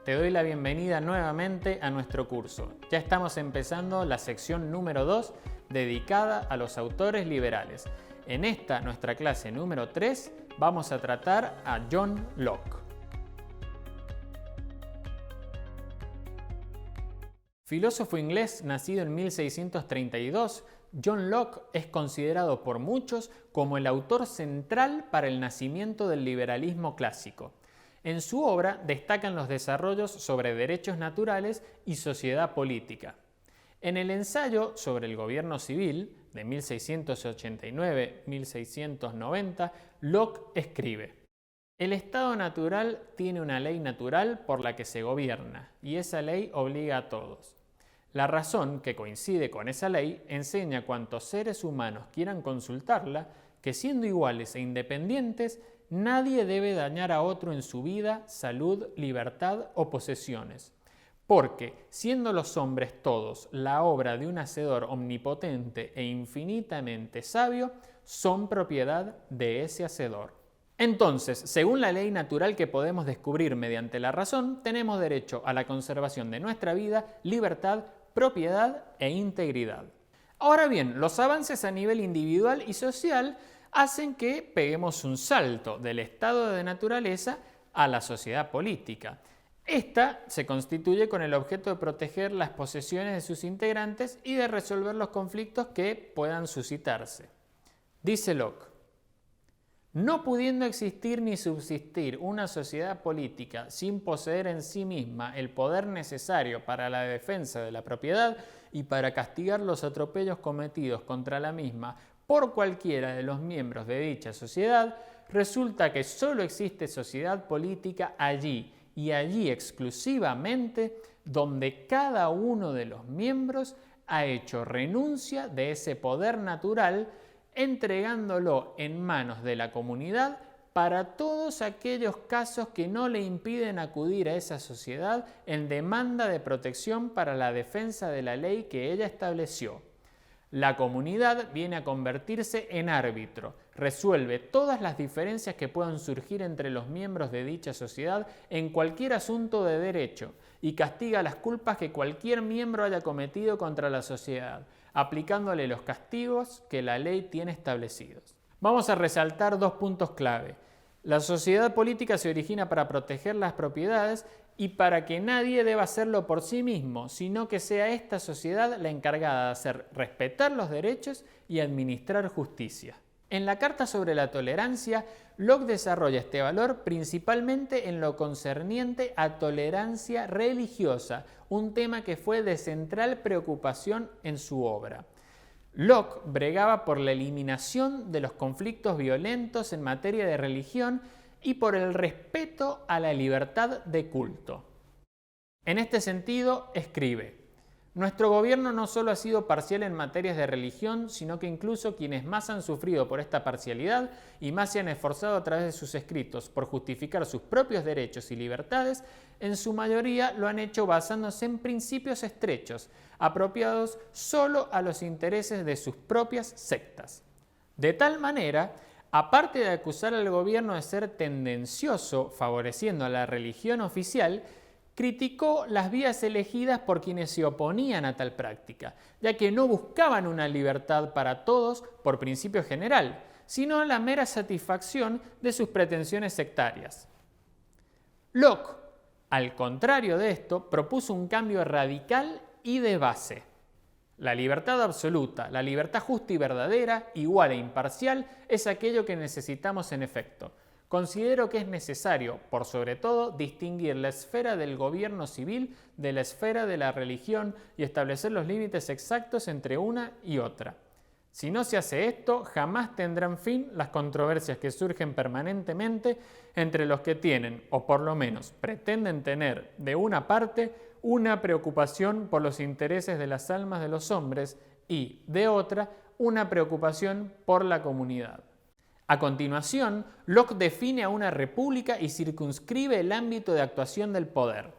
Te doy la bienvenida nuevamente a nuestro curso. Ya estamos empezando la sección número 2 dedicada a los autores liberales. En esta, nuestra clase número 3, vamos a tratar a John Locke. Filósofo inglés nacido en 1632, John Locke es considerado por muchos como el autor central para el nacimiento del liberalismo clásico. En su obra destacan los desarrollos sobre derechos naturales y sociedad política. En el ensayo sobre el gobierno civil, de 1689-1690, Locke escribe: el Estado natural tiene una ley natural por la que se gobierna, y esa ley obliga a todos. La razón, que coincide con esa ley, enseña a cuantos seres humanos quieran consultarla que, siendo iguales e independientes, nadie debe dañar a otro en su vida, salud, libertad o posesiones. Porque, siendo los hombres todos la obra de un hacedor omnipotente e infinitamente sabio, son propiedad de ese hacedor. Entonces, según la ley natural que podemos descubrir mediante la razón, tenemos derecho a la conservación de nuestra vida, libertad, propiedad e integridad. Ahora bien, los avances a nivel individual y social hacen que peguemos un salto del estado de naturaleza a la sociedad política. Esta se constituye con el objeto de proteger las posesiones de sus integrantes y de resolver los conflictos que puedan suscitarse. Dice Locke: no pudiendo existir ni subsistir una sociedad política sin poseer en sí misma el poder necesario para la defensa de la propiedad y para castigar los atropellos cometidos contra la misma por cualquiera de los miembros de dicha sociedad, resulta que solo existe sociedad política allí, y allí exclusivamente, donde cada uno de los miembros ha hecho renuncia de ese poder natural, entregándolo en manos de la comunidad para todos aquellos casos que no le impiden acudir a esa sociedad en demanda de protección para la defensa de la ley que ella estableció. La comunidad viene a convertirse en árbitro, resuelve todas las diferencias que puedan surgir entre los miembros de dicha sociedad en cualquier asunto de derecho y castiga las culpas que cualquier miembro haya cometido contra la sociedad, aplicándole los castigos que la ley tiene establecidos. Vamos a resaltar dos puntos clave. La sociedad política se origina para proteger las propiedades y para que nadie deba hacerlo por sí mismo, sino que sea esta sociedad la encargada de hacer respetar los derechos y administrar justicia. En la Carta sobre la Tolerancia, Locke desarrolla este valor principalmente en lo concerniente a tolerancia religiosa, un tema que fue de central preocupación en su obra. Locke bregaba por la eliminación de los conflictos violentos en materia de religión y por el respeto a la libertad de culto. En este sentido, escribe: nuestro gobierno no solo ha sido parcial en materias de religión, sino que incluso quienes más han sufrido por esta parcialidad y más se han esforzado a través de sus escritos por justificar sus propios derechos y libertades, en su mayoría lo han hecho basándose en principios estrechos, apropiados solo a los intereses de sus propias sectas. De tal manera, aparte de acusar al gobierno de ser tendencioso, favoreciendo a la religión oficial, criticó las vías elegidas por quienes se oponían a tal práctica, ya que no buscaban una libertad para todos por principio general, sino la mera satisfacción de sus pretensiones sectarias. Locke, al contrario de esto, propuso un cambio radical y de base. La libertad absoluta, la libertad justa y verdadera, igual e imparcial, es aquello que necesitamos en efecto. Considero que es necesario, por sobre todo, distinguir la esfera del gobierno civil de la esfera de la religión y establecer los límites exactos entre una y otra. Si no se hace esto, jamás tendrán fin las controversias que surgen permanentemente entre los que tienen, o por lo menos pretenden tener, de una parte, una preocupación por los intereses de las almas de los hombres y, de otra, una preocupación por la comunidad. A continuación, Locke define a una república y circunscribe el ámbito de actuación del poder.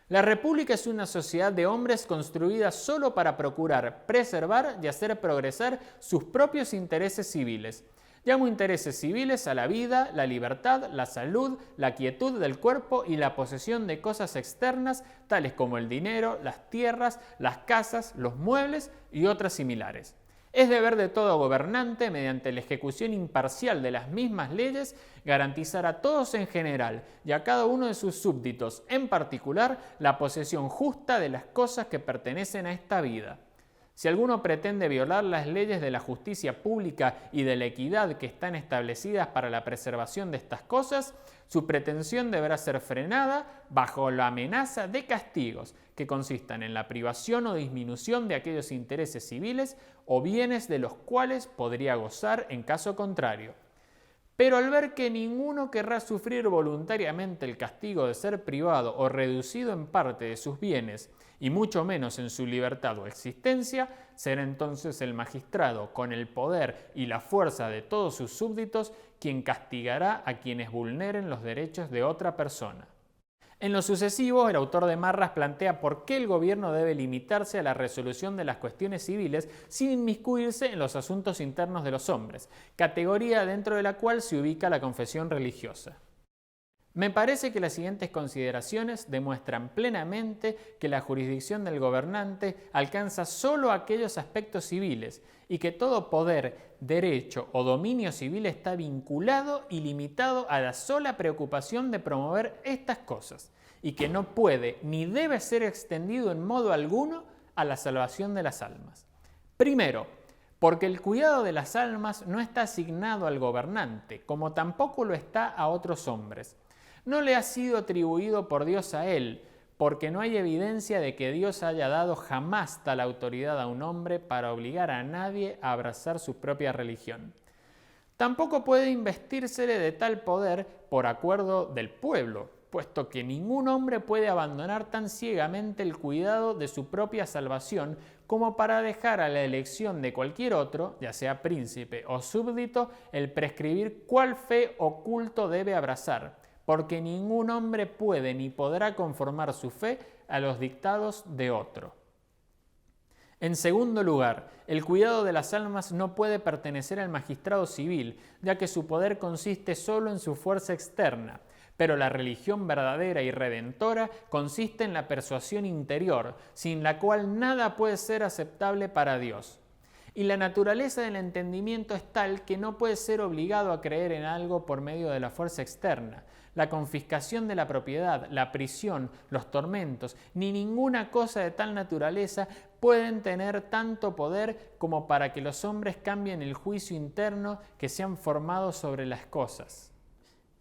La república es una sociedad de hombres construida solo para procurar, preservar y hacer progresar sus propios intereses civiles. Llamo intereses civiles a la vida, la libertad, la salud, la quietud del cuerpo y la posesión de cosas externas, tales como el dinero, las tierras, las casas, los muebles y otras similares. Es deber de todo gobernante, mediante la ejecución imparcial de las mismas leyes, garantizar a todos en general y a cada uno de sus súbditos en particular la posesión justa de las cosas que pertenecen a esta vida. Si alguno pretende violar las leyes de la justicia pública y de la equidad que están establecidas para la preservación de estas cosas, su pretensión deberá ser frenada bajo la amenaza de castigos que consistan en la privación o disminución de aquellos intereses civiles o bienes de los cuales podría gozar en caso contrario. Pero al ver que ninguno querrá sufrir voluntariamente el castigo de ser privado o reducido en parte de sus bienes, y mucho menos en su libertad o existencia, será entonces el magistrado, con el poder y la fuerza de todos sus súbditos, quien castigará a quienes vulneren los derechos de otra persona. En lo sucesivo, el autor de Marras plantea por qué el gobierno debe limitarse a la resolución de las cuestiones civiles sin inmiscuirse en los asuntos internos de los hombres, categoría dentro de la cual se ubica la confesión religiosa. Me parece que las siguientes consideraciones demuestran plenamente que la jurisdicción del gobernante alcanza solo aquellos aspectos civiles y que todo poder, derecho o dominio civil está vinculado y limitado a la sola preocupación de promover estas cosas y que no puede ni debe ser extendido en modo alguno a la salvación de las almas. Primero, porque el cuidado de las almas no está asignado al gobernante, como tampoco lo está a otros hombres. No le ha sido atribuido por Dios a él, porque no hay evidencia de que Dios haya dado jamás tal autoridad a un hombre para obligar a nadie a abrazar su propia religión. Tampoco puede investírsele de tal poder por acuerdo del pueblo, puesto que ningún hombre puede abandonar tan ciegamente el cuidado de su propia salvación como para dejar a la elección de cualquier otro, ya sea príncipe o súbdito, el prescribir cuál fe o culto debe abrazar, porque ningún hombre puede ni podrá conformar su fe a los dictados de otro. En segundo lugar, el cuidado de las almas no puede pertenecer al magistrado civil, ya que su poder consiste solo en su fuerza externa, pero la religión verdadera y redentora consiste en la persuasión interior, sin la cual nada puede ser aceptable para Dios. Y la naturaleza del entendimiento es tal que no puede ser obligado a creer en algo por medio de la fuerza externa. La confiscación de la propiedad, la prisión, los tormentos, ni ninguna cosa de tal naturaleza pueden tener tanto poder como para que los hombres cambien el juicio interno que se han formado sobre las cosas.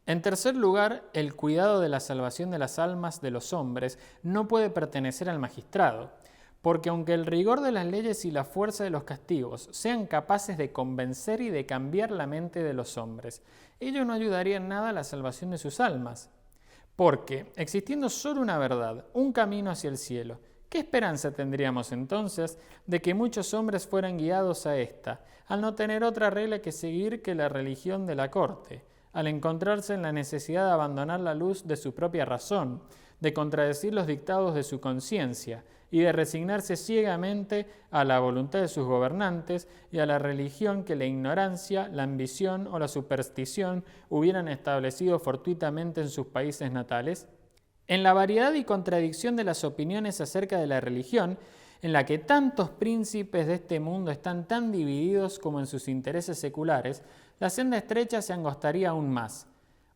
En tercer lugar, el cuidado de la salvación de las almas de los hombres no puede pertenecer al magistrado, porque aunque el rigor de las leyes y la fuerza de los castigos sean capaces de convencer y de cambiar la mente de los hombres, ello no ayudaría en nada a la salvación de sus almas. Porque, existiendo solo una verdad, un camino hacia el cielo, ¿qué esperanza tendríamos entonces de que muchos hombres fueran guiados a esta, al no tener otra regla que seguir que la religión de la corte, al encontrarse en la necesidad de abandonar la luz de su propia razón, de contradecir los dictados de su conciencia y de resignarse ciegamente a la voluntad de sus gobernantes y a la religión que la ignorancia, la ambición o la superstición hubieran establecido fortuitamente en sus países natales? En la variedad y contradicción de las opiniones acerca de la religión, en la que tantos príncipes de este mundo están tan divididos como en sus intereses seculares, la senda estrecha se angostaría aún más.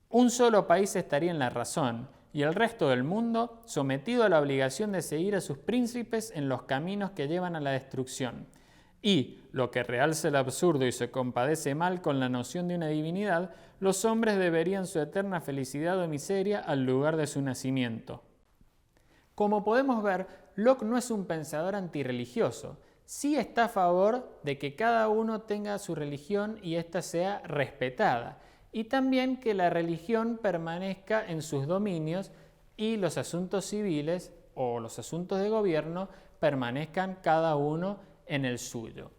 Un solo país estaría en la razón, y el resto del mundo sometido a la obligación de seguir a sus príncipes en los caminos que llevan a la destrucción. Y, lo que realza el absurdo y se compadece mal con la noción de una divinidad, los hombres deberían su eterna felicidad o miseria al lugar de su nacimiento. Como podemos ver, Locke no es un pensador antirreligioso. Sí está a favor de que cada uno tenga su religión y ésta sea respetada, y también que la religión permanezca en sus dominios y los asuntos civiles o los asuntos de gobierno permanezcan cada uno en el suyo.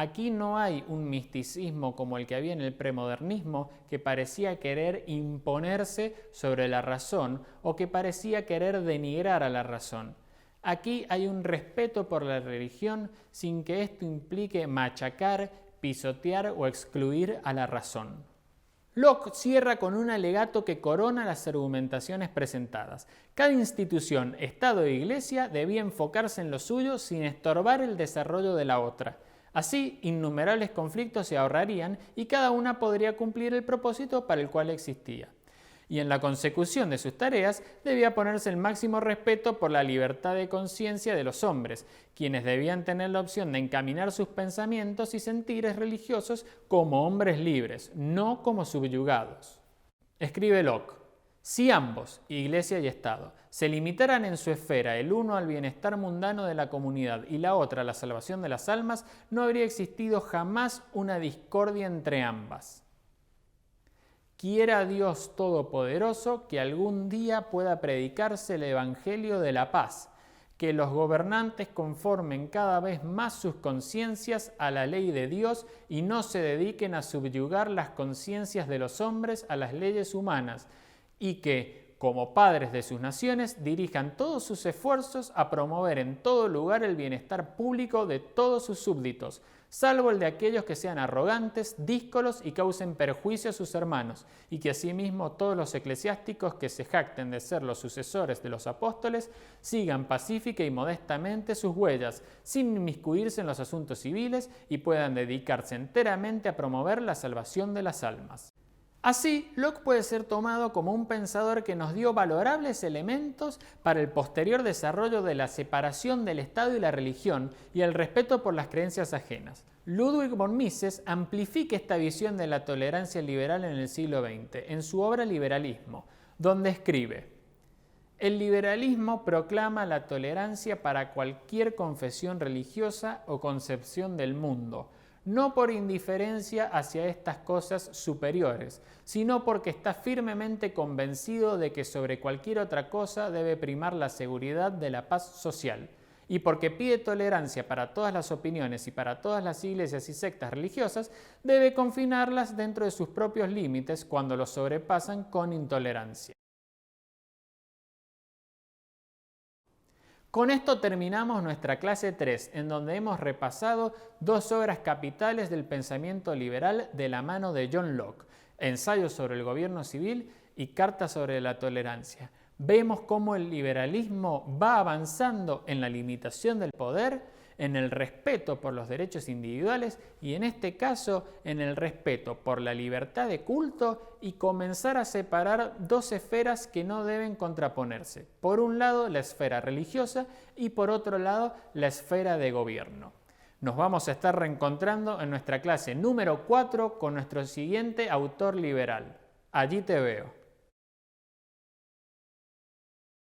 Aquí no hay un misticismo como el que había en el premodernismo, que parecía querer imponerse sobre la razón o que parecía querer denigrar a la razón. Aquí hay un respeto por la religión sin que esto implique machacar, pisotear o excluir a la razón. Locke cierra con un alegato que corona las argumentaciones presentadas. Cada institución, Estado e Iglesia debía enfocarse en lo suyo sin estorbar el desarrollo de la otra. Así, innumerables conflictos se ahorrarían y cada una podría cumplir el propósito para el cual existía. Y en la consecución de sus tareas debía ponerse el máximo respeto por la libertad de conciencia de los hombres, quienes debían tener la opción de encaminar sus pensamientos y sentires religiosos como hombres libres, no como subyugados. Escribe Locke: si ambos, Iglesia y Estado, se limitaran en su esfera el uno al bienestar mundano de la comunidad y la otra a la salvación de las almas, no habría existido jamás una discordia entre ambas. Quiera Dios Todopoderoso que algún día pueda predicarse el Evangelio de la paz, que los gobernantes conformen cada vez más sus conciencias a la ley de Dios y no se dediquen a subyugar las conciencias de los hombres a las leyes humanas, y que, como padres de sus naciones, dirijan todos sus esfuerzos a promover en todo lugar el bienestar público de todos sus súbditos, salvo el de aquellos que sean arrogantes, díscolos y causen perjuicio a sus hermanos, y que asimismo todos los eclesiásticos que se jacten de ser los sucesores de los apóstoles sigan pacífica y modestamente sus huellas, sin inmiscuirse en los asuntos civiles y puedan dedicarse enteramente a promover la salvación de las almas. Así, Locke puede ser tomado como un pensador que nos dio valorables elementos para el posterior desarrollo de la separación del Estado y la religión y el respeto por las creencias ajenas. Ludwig von Mises amplifica esta visión de la tolerancia liberal en el siglo XX en su obra Liberalismo, donde escribe: el liberalismo proclama la tolerancia para cualquier confesión religiosa o concepción del mundo, no por indiferencia hacia estas cosas superiores, sino porque está firmemente convencido de que sobre cualquier otra cosa debe primar la seguridad de la paz social, y porque pide tolerancia para todas las opiniones y para todas las iglesias y sectas religiosas, debe confinarlas dentro de sus propios límites cuando los sobrepasan con intolerancia. Con esto terminamos nuestra clase 3, en donde hemos repasado dos obras capitales del pensamiento liberal de la mano de John Locke: Ensayo sobre el gobierno civil y Carta sobre la tolerancia. Vemos cómo el liberalismo va avanzando en la limitación del poder, en el respeto por los derechos individuales y en este caso en el respeto por la libertad de culto y comenzar a separar dos esferas que no deben contraponerse. Por un lado la esfera religiosa y por otro lado la esfera de gobierno. Nos vamos a estar reencontrando en nuestra clase número 4 con nuestro siguiente autor liberal. Allí te veo.